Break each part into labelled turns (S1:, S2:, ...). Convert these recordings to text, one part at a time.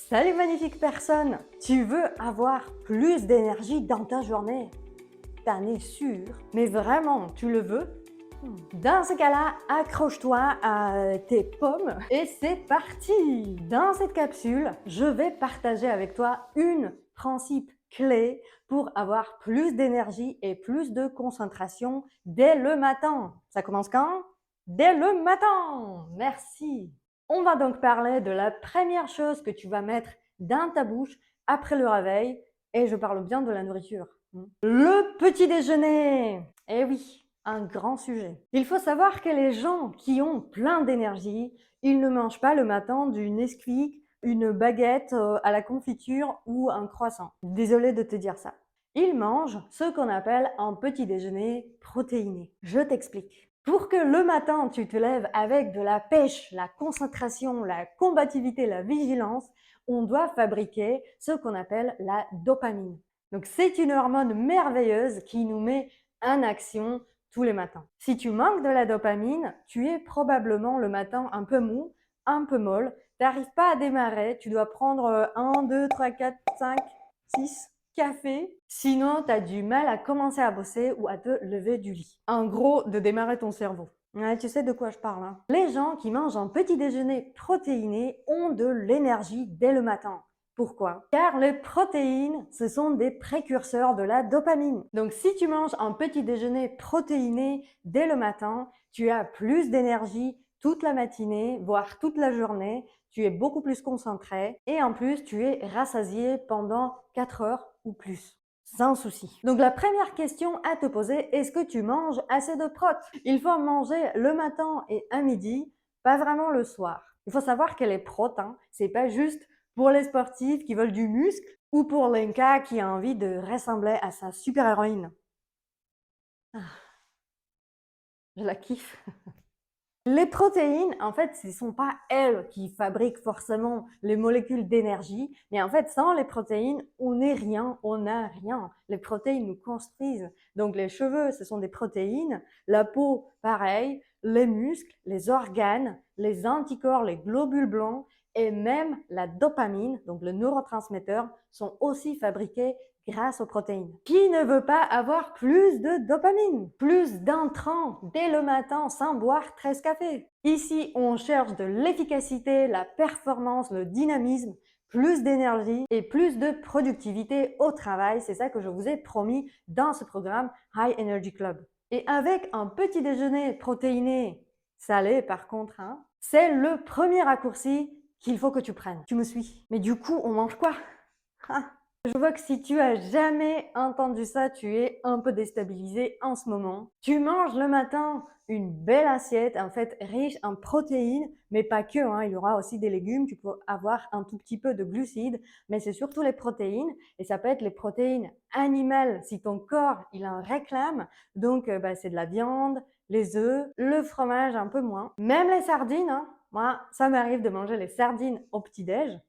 S1: Salut magnifique personne! Tu veux avoir plus d'énergie dans ta journée? T'en es sûr? Mais vraiment, tu le veux? Dans ce cas-là, accroche-toi à tes pommes et c'est parti! Dans cette capsule, je vais partager avec toi une principe clé pour avoir plus d'énergie et plus de concentration dès le matin. Ça commence quand? Dès le matin! Merci! On va donc parler de la première chose que tu vas mettre dans ta bouche après le réveil et je parle bien de la nourriture. Le petit déjeuner! Eh oui, un grand sujet. Il faut savoir que les gens qui ont plein d'énergie, ils ne mangent pas le matin du Nesquik, une baguette à la confiture ou un croissant. Désolée de te dire ça. Ils mangent ce qu'on appelle un petit déjeuner protéiné. Je t'explique. Pour que le matin tu te lèves avec de la pêche, la concentration, la combativité, la vigilance, on doit fabriquer ce qu'on appelle la dopamine. Donc c'est une hormone merveilleuse qui nous met en action tous les matins. Si tu manques de la dopamine, tu es probablement le matin un peu mou, un peu molle, tu n'arrives pas à démarrer, tu dois prendre 1, 2, 3, 4, 5, 6 cafés, sinon tu as du mal à commencer à bosser ou à te lever du lit. En gros, de démarrer ton cerveau. Ouais, tu sais de quoi je parle, hein? Les gens qui mangent un petit déjeuner protéiné ont de l'énergie dès le matin. Pourquoi? Car les protéines, ce sont des précurseurs de la dopamine. Donc si tu manges un petit déjeuner protéiné dès le matin, tu as plus d'énergie toute la matinée, voire toute la journée, tu es beaucoup plus concentré et en plus tu es rassasié pendant 4 heures ou plus. Sans souci. Donc la première question à te poser, est-ce que tu manges assez de protes? Il faut manger le matin et à midi, pas vraiment le soir. Il faut savoir que les protes, c'est pas juste pour les sportifs qui veulent du muscle ou pour l'Inca qui a envie de ressembler à sa super-héroïne. Je la kiffe. Les protéines, en fait, ce ne sont pas elles qui fabriquent forcément les molécules d'énergie, mais en fait, sans les protéines, on n'est rien, on n'a rien. Les protéines nous construisent. Donc, les cheveux, ce sont des protéines, la peau, pareil, les muscles, les organes, les anticorps, les globules blancs et même la dopamine, donc le neurotransmetteur, sont aussi fabriqués grâce aux protéines. Qui ne veut pas avoir plus de dopamine, plus d'intrants dès le matin sans boire 13 cafés? Ici, on cherche de l'efficacité, la performance, le dynamisme, plus d'énergie et plus de productivité au travail. C'est ça que je vous ai promis dans ce programme High Energy Club. Et avec un petit déjeuner protéiné, salé par contre, c'est le premier raccourci qu'il faut que tu prennes. Tu me suis? Mais du coup, on mange quoi? Je vois que si tu as jamais entendu ça, tu es un peu déstabilisé en ce moment. Tu manges le matin une belle assiette, en fait riche en protéines, mais pas que, il y aura aussi des légumes, tu peux avoir un tout petit peu de glucides, mais c'est surtout les protéines, et ça peut être les protéines animales si ton corps il en réclame, donc c'est de la viande, les œufs, le fromage un peu moins, même les sardines, moi ça m'arrive de manger les sardines au petit-déj.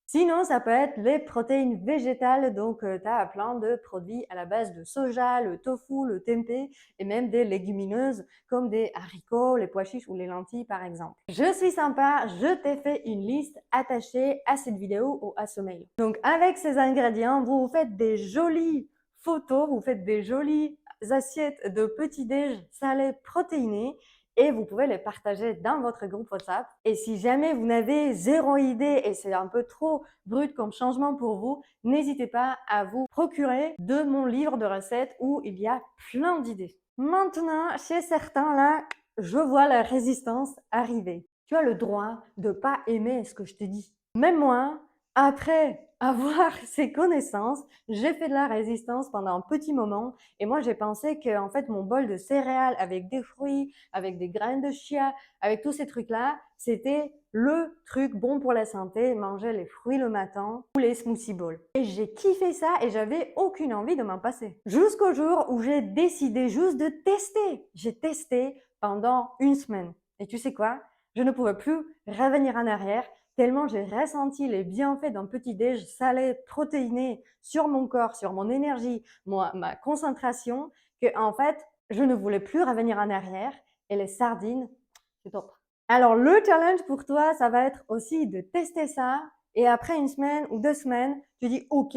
S1: Sinon, ça peut être les protéines végétales, donc tu as plein de produits à la base de soja, le tofu, le tempeh et même des légumineuses comme des haricots, les pois chiches ou les lentilles par exemple. Je suis sympa, je t'ai fait une liste attachée à cette vidéo ou à ce mail. Donc avec ces ingrédients, vous faites des jolies photos, vous faites des jolies assiettes de petit-déj salé protéiné et vous pouvez les partager dans votre groupe WhatsApp. Et si jamais vous n'avez zéro idée et c'est un peu trop brut comme changement pour vous, n'hésitez pas à vous procurer de mon livre de recettes où il y a plein d'idées. Maintenant, chez certains, là, je vois la résistance arriver. Tu as le droit de pas aimer ce que je te dis. Même moi, après avoir ces connaissances, j'ai fait de la résistance pendant un petit moment et moi j'ai pensé que en fait mon bol de céréales avec des fruits, avec des graines de chia, avec tous ces trucs-là, c'était le truc bon pour la santé, manger les fruits le matin ou les smoothie bowls. Et j'ai kiffé ça et j'avais aucune envie de m'en passer. Jusqu'au jour où j'ai décidé juste de tester. J'ai testé pendant une semaine. Et tu sais quoi? Je ne pouvais plus revenir en arrière tellement j'ai ressenti les bienfaits d'un petit déj salé, protéiné sur mon corps, sur mon énergie, ma concentration, que en fait, je ne voulais plus revenir en arrière et les sardines, c'est top. Alors le challenge pour toi, ça va être aussi de tester ça Et après une semaine ou 2 semaines, tu dis ok,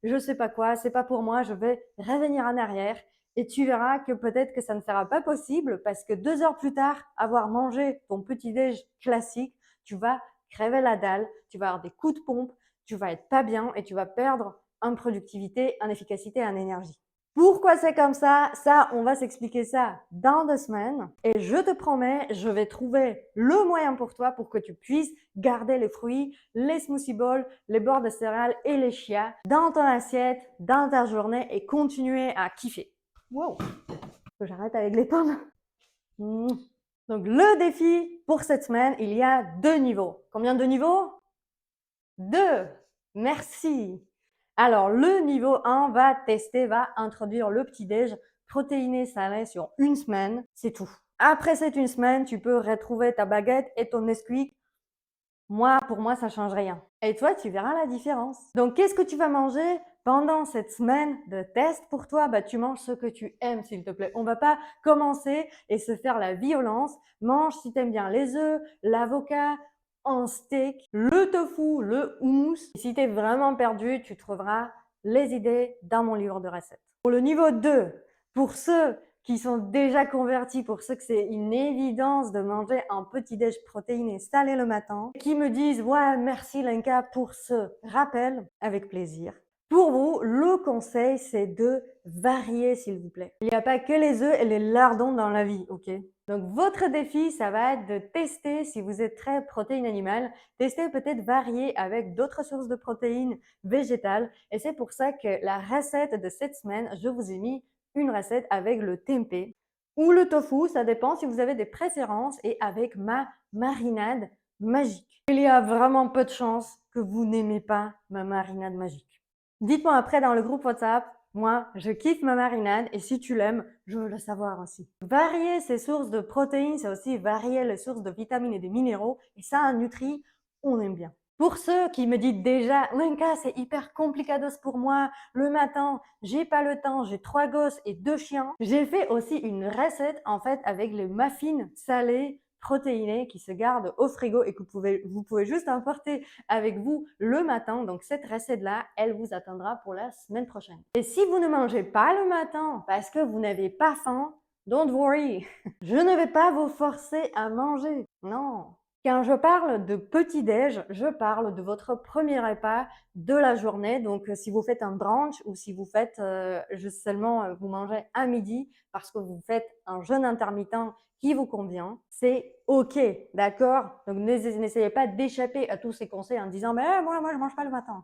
S1: je sais pas quoi, c'est pas pour moi, je vais revenir en arrière. Et tu verras que peut-être que ça ne sera pas possible parce que 2 heures plus tard, avoir mangé ton petit-déj classique, tu vas crever la dalle, tu vas avoir des coups de pompe, tu vas être pas bien et tu vas perdre en productivité, en efficacité, en énergie. Pourquoi c'est comme ça? Ça, on va s'expliquer ça dans 2 semaines. Et je te promets, je vais trouver le moyen pour toi pour que tu puisses garder les fruits, les smoothie bowls, les bords de céréales et les chia dans ton assiette, dans ta journée et continuer à kiffer. Wow! J'arrête avec les pommes. Donc, le défi pour cette semaine, il y a 2 niveaux. Combien de niveaux? 2. Merci. Alors, le niveau 1 va introduire le petit-déj protéiné salé sur une semaine. C'est tout. Après cette une semaine, tu peux retrouver ta baguette et ton Nesquik. Pour moi, ça change rien. Et toi, tu verras la différence. Donc, qu'est-ce que tu vas manger pendant cette semaine de test pour toi? Tu manges ce que tu aimes, s'il te plaît. On va pas commencer et se faire la violence. Mange si tu aimes bien les œufs, l'avocat, en steak, le tofu, le houmous. Et si tu es vraiment perdu, tu trouveras les idées dans mon livre de recettes. Pour le niveau 2, pour ceux qui sont déjà convertis, pour ceux que c'est une évidence de manger un petit-déj protéiné salé le matin, qui me disent « Ouais, merci Lenka pour ce rappel, avec plaisir ». Pour vous, le conseil, c'est de varier, s'il vous plaît. Il n'y a pas que les œufs et les lardons dans la vie, ok? Donc, votre défi, ça va être de tester, si vous êtes très protéines animales, tester peut-être varier avec d'autres sources de protéines végétales. Et c'est pour ça que la recette de cette semaine, je vous ai mis une recette avec le tempeh ou le tofu, ça dépend si vous avez des préférences, et avec ma marinade magique. Il y a vraiment peu de chances que vous n'aimez pas ma marinade magique. Dites-moi après dans le groupe WhatsApp, moi je kiffe ma marinade et si tu l'aimes, je veux le savoir aussi. Varier ses sources de protéines, c'est aussi varier les sources de vitamines et de minéraux, et ça, un nutri, on aime bien. Pour ceux qui me disent déjà, Lenka, c'est hyper complicados pour moi, le matin, j'ai pas le temps, j'ai 3 gosses et 2 chiens. J'ai fait aussi une recette, en fait, avec les muffins salés, protéinés, qui se gardent au frigo et que vous pouvez juste emporter avec vous le matin. Donc, cette recette-là, elle vous attendra pour la semaine prochaine. Et si vous ne mangez pas le matin parce que vous n'avez pas faim, don't worry. Je ne vais pas vous forcer à manger. Non. Quand je parle de petit-déj, je parle de votre premier repas de la journée. Donc, si vous faites un brunch ou si vous faites juste seulement vous mangez à midi parce que vous faites un jeûne intermittent qui vous convient, c'est OK, d'accord? Donc, n'essayez pas d'échapper à tous ces conseils en disant « Mais moi, je mange pas le matin ».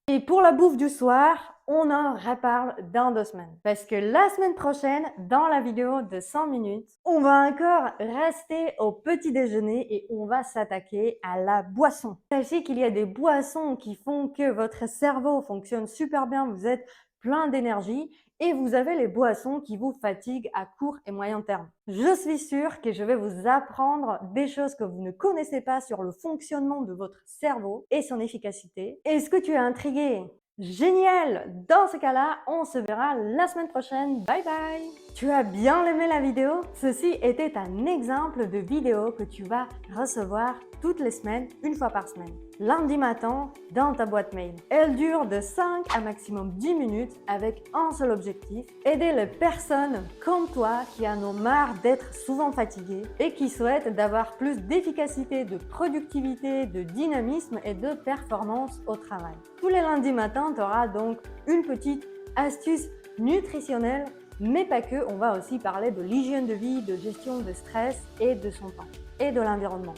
S1: Et pour la bouffe du soir, on en reparle dans 2 semaines. Parce que la semaine prochaine, dans la vidéo de 100 minutes, on va encore rester au petit déjeuner et on va s'attaquer à la boisson. Sachez qu'il y a des boissons qui font que votre cerveau fonctionne super bien, vous êtes plein d'énergie, et vous avez les boissons qui vous fatiguent à court et moyen terme. Je suis sûre que je vais vous apprendre des choses que vous ne connaissez pas sur le fonctionnement de votre cerveau et son efficacité. Est-ce que tu es intrigué? Génial! Dans ce cas-là, on se verra la semaine prochaine. Bye bye! Tu as bien aimé la vidéo? Ceci était un exemple de vidéo que tu vas recevoir toutes les semaines, une fois par semaine. Lundi matin, dans ta boîte mail. Elle dure de 5 à maximum 10 minutes avec un seul objectif: aider les personnes comme toi qui en ont marre d'être souvent fatiguées et qui souhaitent d'avoir plus d'efficacité, de productivité, de dynamisme et de performance au travail. Tous les lundis matins, tu auras donc une petite astuce nutritionnelle, mais pas que. On va aussi parler de l'hygiène de vie, de gestion de stress et de son temps et de l'environnement.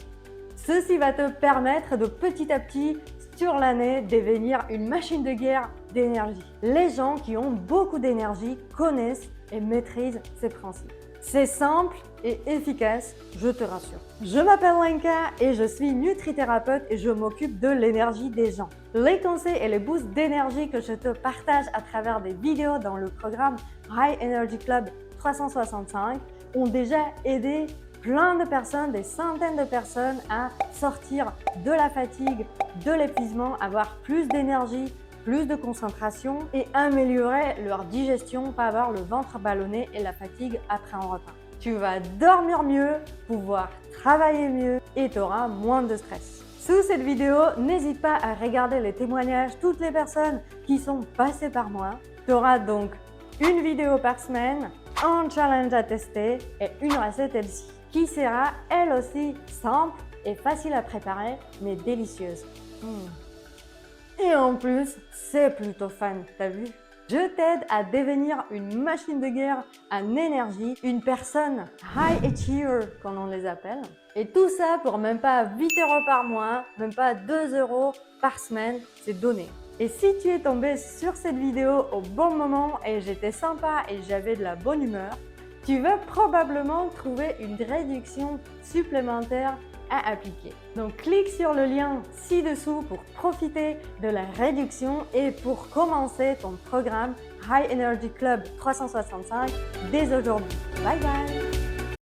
S1: Ceci va te permettre de petit à petit, sur l'année, devenir une machine de guerre d'énergie. Les gens qui ont beaucoup d'énergie connaissent et maîtrisent ces principes. C'est simple et efficace, je te rassure. Je m'appelle Lenka et je suis nutrithérapeute et je m'occupe de l'énergie des gens. Les conseils et les boosts d'énergie que je te partage à travers des vidéos dans le programme High Energy Club 365 ont déjà aidé plein de personnes, des centaines de personnes à sortir de la fatigue, de l'épuisement, avoir plus d'énergie, plus de concentration et améliorer leur digestion, pas avoir le ventre ballonné et la fatigue après un repas. Tu vas dormir mieux, pouvoir travailler mieux et tu auras moins de stress. Sous cette vidéo, n'hésite pas à regarder les témoignages, toutes les personnes qui sont passées par moi. Tu auras donc une vidéo par semaine, un challenge à tester et une recette healthy qui sera elle aussi simple et facile à préparer mais délicieuse. Et en plus, c'est plutôt fun, t'as vu? Je t'aide à devenir une machine de guerre en énergie, une personne high achiever comme on les appelle. Et tout ça pour même pas 8 € par mois, même pas 2 € par semaine, c'est donné. Et si tu es tombé sur cette vidéo au bon moment et j'étais sympa et j'avais de la bonne humeur, tu vas probablement trouver une réduction supplémentaire à appliquer. Donc clique sur le lien ci-dessous pour profiter de la réduction et pour commencer ton programme High Energy Club 365 dès aujourd'hui. Bye bye!